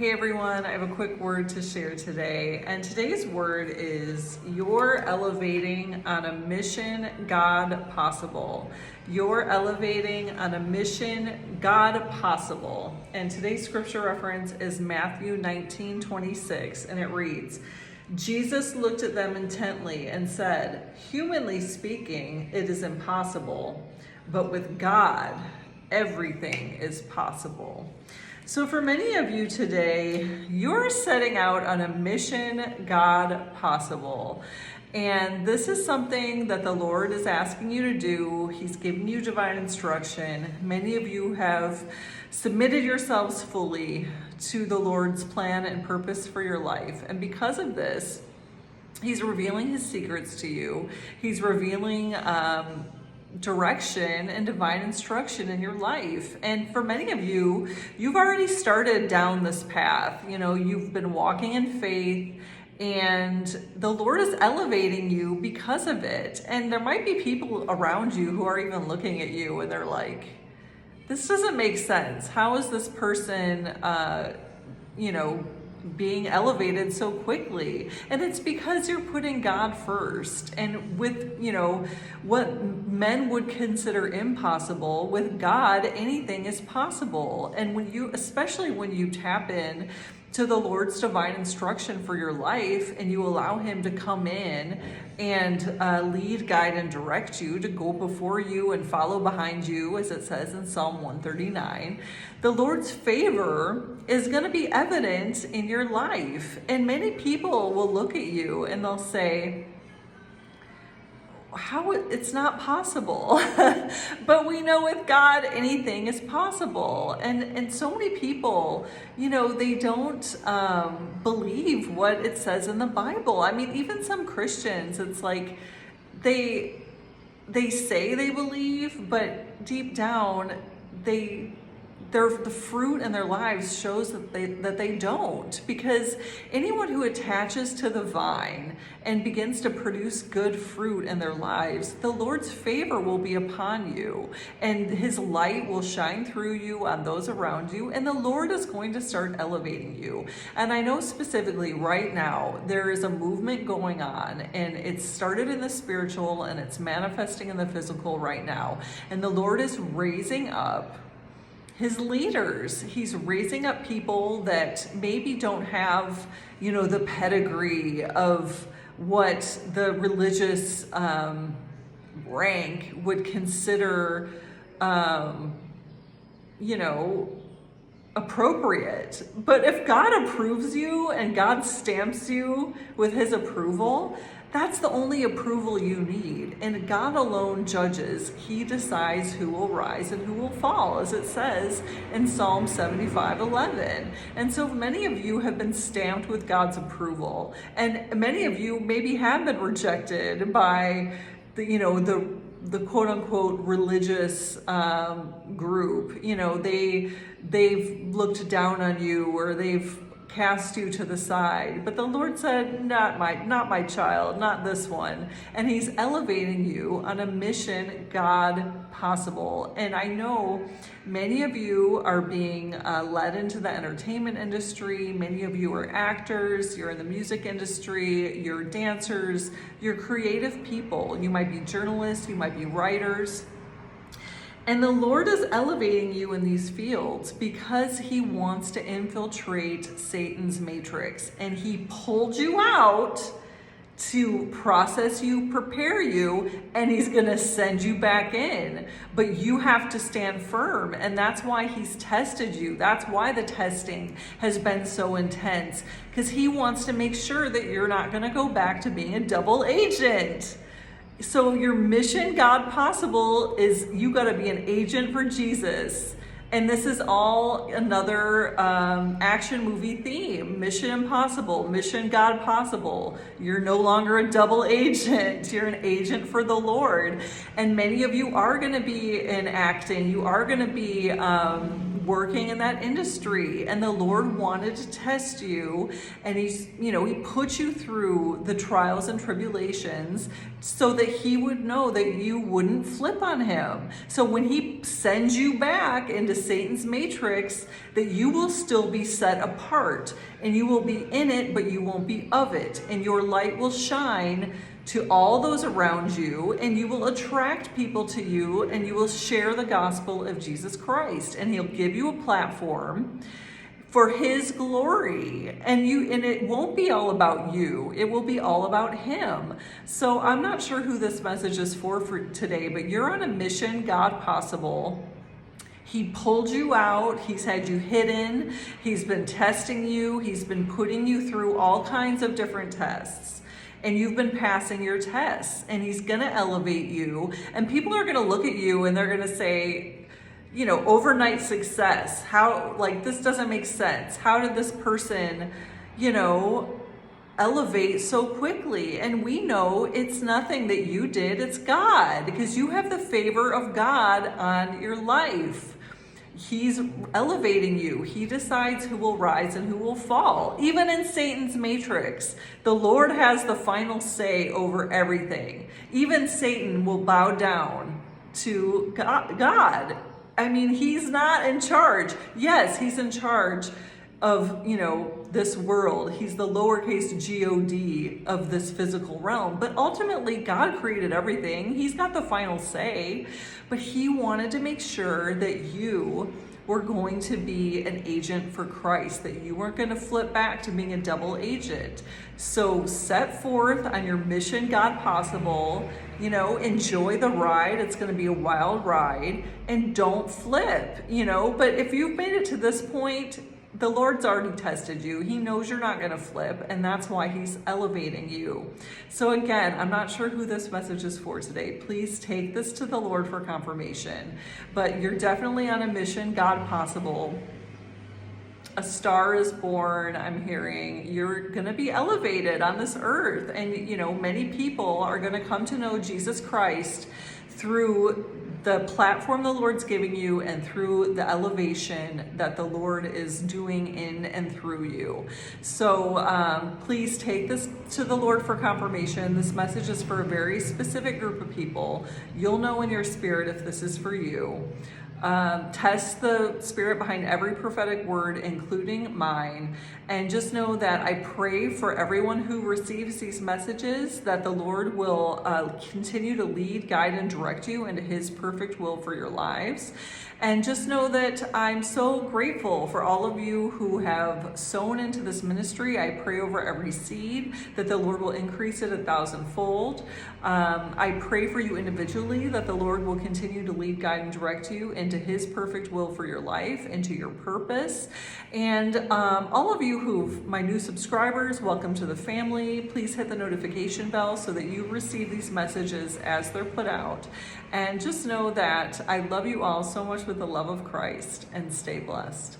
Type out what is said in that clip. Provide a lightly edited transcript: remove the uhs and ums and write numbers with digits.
Hey everyone, I have a quick word to share today, and today's word is you're elevating on a mission, God possible. You're elevating on a mission, God possible. And today's scripture reference is Matthew 19:26, and it reads, Jesus looked at them intently and said, humanly speaking, it is impossible, but with God, everything is possible. So for many of you today, you're setting out on a mission, God possible. And this is something that the Lord is asking you to do. He's giving you divine instruction. Many of you have submitted yourselves fully to the Lord's plan and purpose for your life. And because of this, He's revealing His secrets to you. He's revealing direction and divine instruction in your life. And for many of you, you've already started down this path. You know, you've been walking in faith, and the Lord is elevating you because of it. And there might be people around you who are even looking at you and they're like, this doesn't make sense. How is this person, being elevated so quickly? And it's because you're putting God first. And with, what men would consider impossible, with God, anything is possible. And especially when you tap in to the Lord's divine instruction for your life, and you allow Him to come in and lead, guide, and direct you, to go before you and follow behind you, as it says in Psalm 139, the Lord's favor is going to be evident in your life. And many people will look at you and they'll say, it's not possible. But we know with God, anything is possible. And so many people, they don't believe what it says in the Bible. I mean, even some Christians, it's like they say they believe, but deep down, the fruit in their lives shows that they don't. Because anyone who attaches to the vine and begins to produce good fruit in their lives, the Lord's favor will be upon you, and His light will shine through you on those around you, and the Lord is going to start elevating you. And I know specifically right now there is a movement going on, and it's started in the spiritual and it's manifesting in the physical right now. And the Lord is raising up His leaders. He's raising up people that maybe don't have, the pedigree of what the religious rank would consider, appropriate. But if God approves you and God stamps you with His approval, that's the only approval you need. And God alone judges. He decides who will rise and who will fall, as it says in Psalm 75:11. And so many of you have been stamped with God's approval. And many of you maybe have been rejected by the quote unquote religious group. They've looked down on you, or they've cast you to the side. But the Lord said, not my child, not this one. And He's elevating you on a mission, God possible. And I know many of you are being led into the entertainment industry. Many of you are actors, you're in the music industry, you're dancers, you're creative people. You might be journalists, you might be writers. And the Lord is elevating you in these fields because He wants to infiltrate Satan's matrix. And He pulled you out to process you, prepare you, and He's going to send you back in. But you have to stand firm. And that's why He's tested you. That's why the testing has been so intense, because He wants to make sure that you're not going to go back to being a double agent. So your mission, God possible, is you got to be an agent for Jesus. And this is all another action movie theme. Mission impossible, mission God possible. You're no longer a double agent. You're an agent for the Lord. And many of you are going to be in acting. You are going to be working in that industry, and the Lord wanted to test you, and he put you through the trials and tribulations so that he would know that you wouldn't flip on him. So when he sends you back into Satan's matrix, that you will still be set apart, and you will be in it, but you won't be of it, and your light will shine to all those around you, and you will attract people to you, and you will share the gospel of Jesus Christ, and he'll give you a platform for his glory, and it won't be all about you, it will be all about him. So I'm not sure who this message is for today, but you're on a mission, God possible. He pulled you out, he's had you hidden, he's been testing you, he's been putting you through all kinds of different tests. And you've been passing your tests, and he's gonna elevate you, and people are gonna look at you and they're gonna say, overnight success. How, this doesn't make sense. How did this person, elevate so quickly? And we know it's nothing that you did, it's God, because you have the favor of God on your life. He's elevating you. He decides who will rise and who will fall. Even in Satan's matrix, the Lord has the final say over everything. Even Satan will bow down to God. I mean, he's not in charge. Yes, he's in charge of, this world. He's the lowercase God of this physical realm. But ultimately, God created everything. He's got the final say. But he wanted to make sure that you were going to be an agent for Christ, that you weren't going to flip back to being a double agent. So set forth on your mission, God possible. Enjoy the ride. It's going to be a wild ride. And don't flip, But if you've made it to this point, the Lord's already tested you. He knows you're not going to flip, and that's why he's elevating you. So again, I'm not sure who this message is for today. Please take this to the Lord for confirmation. But you're definitely on a mission, God possible. A star is born, I'm hearing. You're going to be elevated on this earth. And, many people are going to come to know Jesus Christ through the platform the Lord's giving you and through the elevation that the Lord is doing in and through you. So please take this to the Lord for confirmation. This message is for a very specific group of people. You'll know in your spirit if this is for you. Test the spirit behind every prophetic word, including mine, and just know that I pray for everyone who receives these messages that the Lord will continue to lead, guide, and direct you into his perfect will for your lives. And just know that I'm so grateful for all of you who have sown into this ministry. I pray over every seed that the Lord will increase it 1,000-fold. I pray for you individually that the Lord will continue to lead, guide, and direct you into his perfect will for your life, into your purpose. And all of you my new subscribers, welcome to the family. Please hit the notification bell so that you receive these messages as they're put out. And just know that I love you all so much with the love of Christ, and stay blessed.